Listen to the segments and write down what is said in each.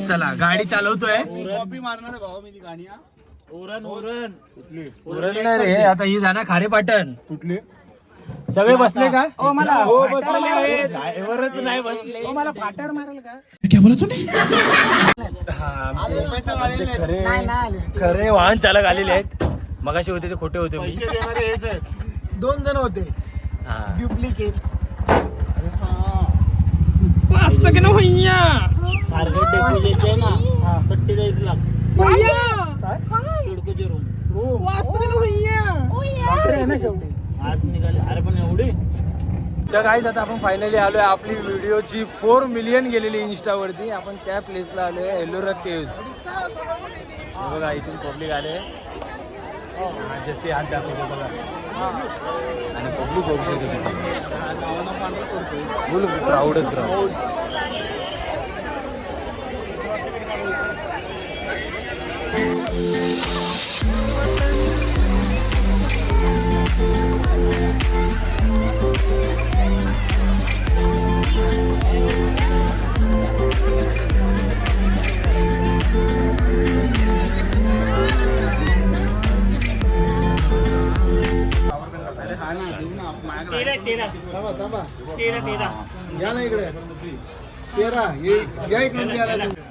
चला गाडी चालवतोय. कॉपी मारणार आहे भाऊ मी ती गाणी. ओरण ओरण उरण नाही रे, आता ही जाणार खारे पाटण. कुठली? सगळे बसले का? ओ मला हो बसले आहेत. ड्रायव्हरच नाही बसले. ओ मला फाटर मारेल का? क्या बोला तूने? खरे खरे वाहन चालक आलेले आहेत. मगाशी होते ते खोटे होते. पैसे देणारे हेच आहेत. 2 जण होते. डुप्लिकेट. मस्त की ना भैया. टार्गेट डेपोजिट आहे ना 47 लाख. भैया सिडकोचे रूम. मस्त की ना भैया. डॉक्टर आहे ना शेवटी. आज निघाले. अरे पण एवढी. तर काहीच आता आपण फायनली आलोय. आपली व्हिडिओची 4 मिलियन गेलेली इंस्टावरती. आपण त्या प्लेसला आलोय, एलोरा केव्ज. बघा इथून पब्लिक आले. जसे हात दाखवतो बघा. आणि पब्लिक बघू शकते फुल क्राऊडच क्राऊड.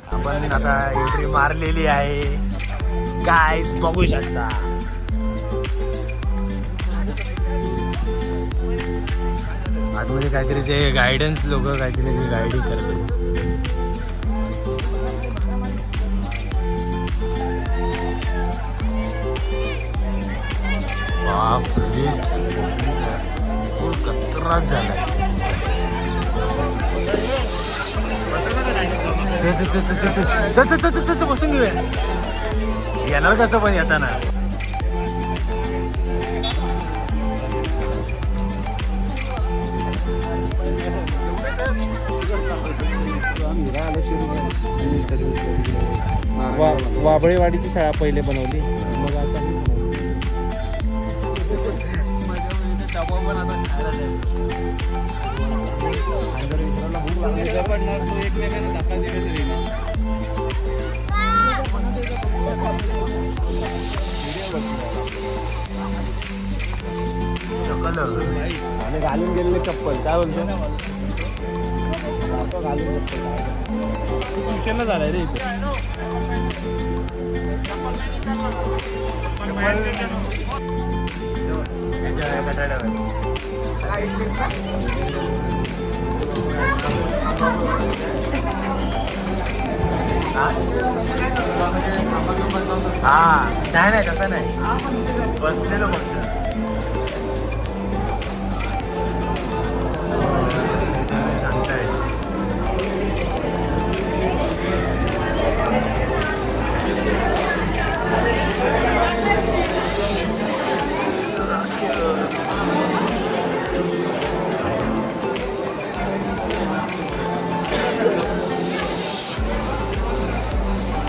आपण आता एंट्री मारलेली आहे. गाईस बघू शकता. आतमध्ये काहीतरी ते गायडन्स लोक काहीतरी गाईडिंग करतात. बापरे कचराच झालाय. बसून घेऊया. येणार कसं पण येताना. वाबळेवाडीची शाळा पहिले बनवली, मग आता एकमेकांना धक्का दिले तरी आणि घालून गेलेले चप्पल. काय बोलतो? ट्युशनला झालाय रे इथे. हा नाही तसं नाही. बसलेलो फक्त.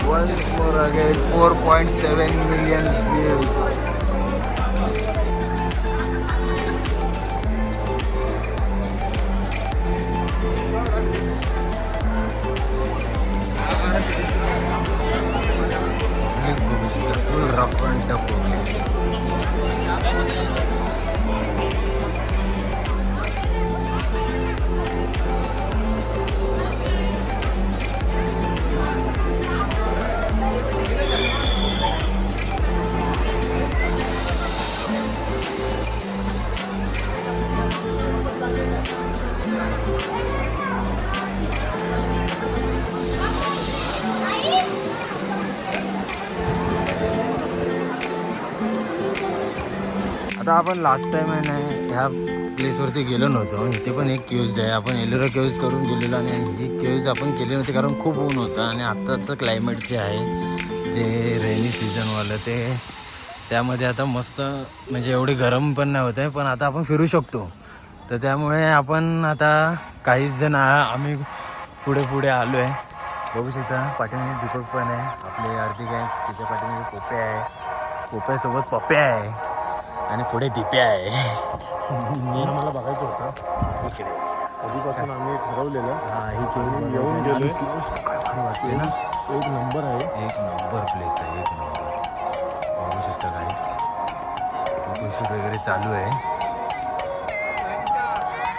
Once more again, 4.7 million views. Full rough and tough. आता आपण लास्ट टाइम आहे ना ह्या प्लेसवरती गेलो नव्हतो. इथे पण एक केव्ज आहे. आपण एलोरा केव्ज करून गेलेलो आणि ही केव्ज आपण केली नव्हती कारण खूप ऊन होतं. आणि आत्ताचं क्लायमेट जे आहे, जे रेनी सीझनवालं ते त्यामध्ये आता मस्त म्हणजे एवढे गरम पण नाही होत आहे, पण आता आपण फिरू शकतो. तर त्यामुळे आपण आता काहीच जण आम्ही पुढे पुढे आलो आहे. बघू शकता पाठीमागे दीपक पण आहे, आपले हार्दिक आहे, तिच्या पाठीमागे पोप्या आहे, पोप्यासोबत पप्या आहे आणि पुढे दिप्या आहे. आम्हाला बघायचं होतं इकडे कधीपासून आम्ही ठरवलेलं. हा ही केव्ज येऊन गेलोय. काय भारी वाटते ना. एक नंबर आहे. एक नंबर प्लेस आहे, एक नंबर. बघू शकता काहीच फोटोशूट वगैरे चालू आहे.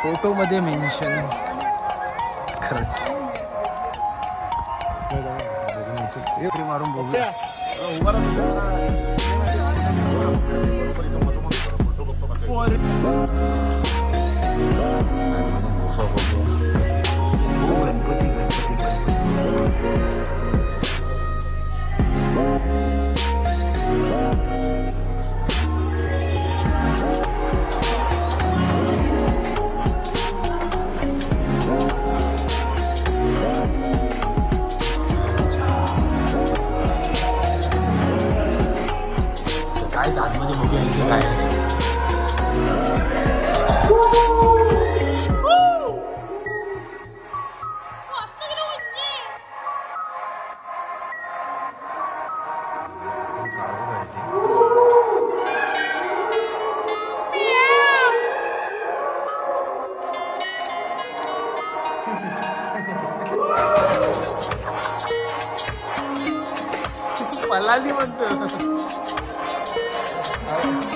फोटोमध्ये मेन्शन खरंच मारून बघूया. गणपती गणपती कायच आतमध्ये बघूया इथे काय आहे. पलाली म्हणतो.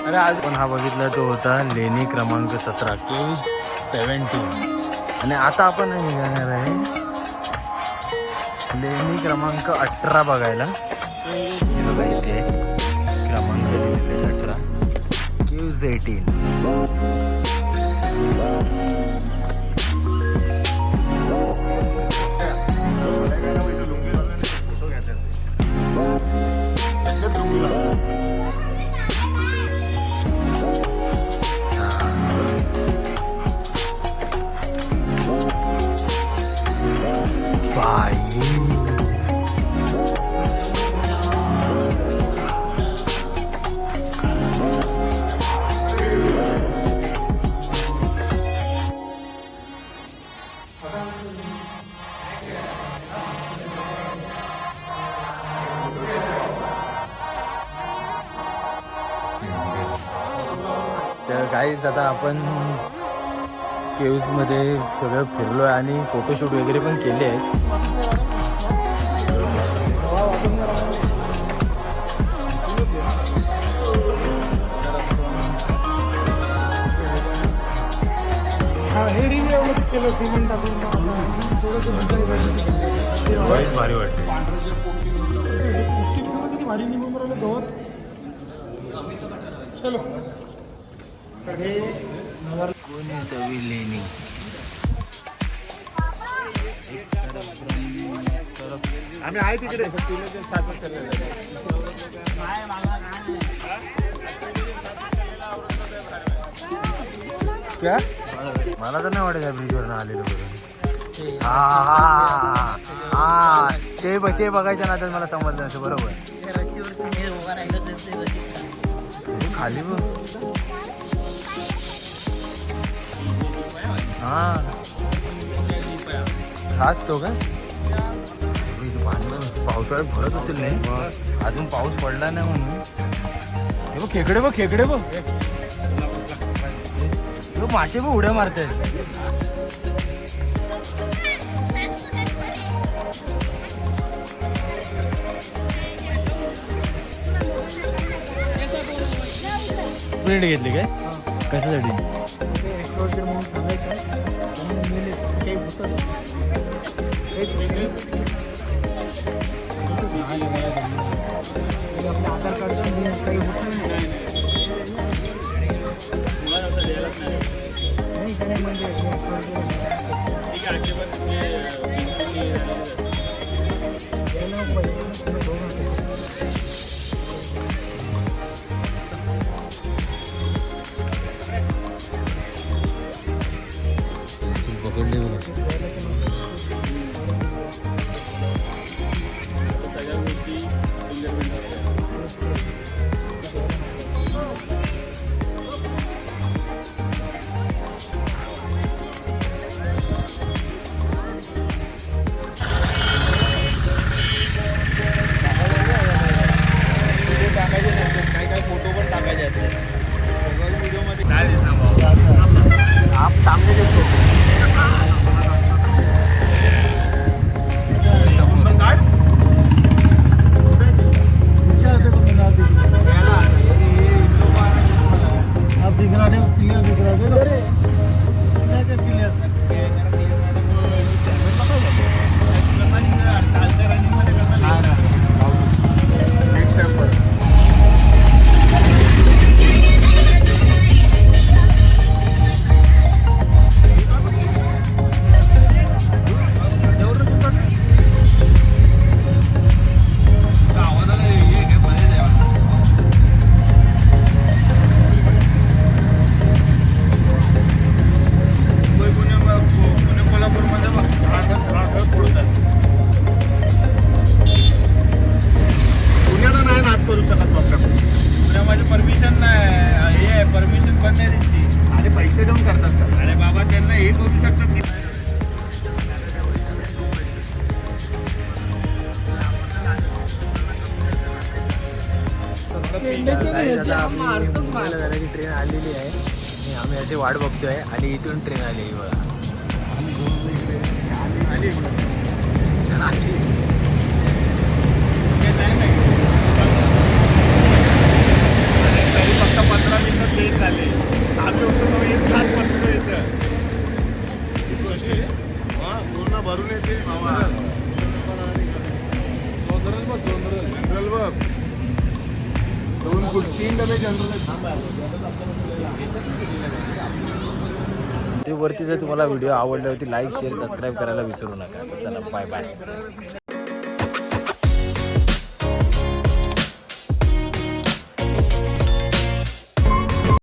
अरे आज पण हा बघितला तो होता लेणी क्रमांक 17 केव्ज 17 आणि आता आपण निघणार आहे लेणी क्रमांक 18 बघायला. हे बघा इथे क्रमांक दिलेले 18 केव्ज 18. तर गाईज आता आपण केव्जमध्ये सगळं फिरलो आहे आणि फोटोशूट वगैरे पण केले आहेत. भारी वाटते. चलो कोणी सवी लेणी आम्ही आहे तिकडे. क्या मला तर नाही वाटत या ब्रिजवर आलेलो करून. हा ते बघायच्या नात्यात मला समजलं नसतं. बरोबर खाली बघ. हा हाच तो का पावसाळ्यात भरत असेल नाही अजून पाऊस पडला नाही म्हणून. हे बघ खेकडे बघ खेकडे बघ. मासे बघ उड्या मारतात. प्रिंट घेतली काय कशासाठी. आधार कार्ड काही सगळ्या गोष्टी गाईज आता आपली मुंबईला जाण्याची ट्रेन आलेली आहे आणि आम्ही याची वाट बघतोय आणि इथून ट्रेन आली बघा. फक्त 15 मिनिटं लेट झाले. आम्ही होतो 1 तास बसलो इथं. पूर्ण भरून येते मामा. जनरल बघ 3 डबे जनरल. वरती जर तुम्हाला व्हिडिओ आवडला होती लाईक शेअर सबस्क्राईब करायला विसरू नका. चला बाय बाय.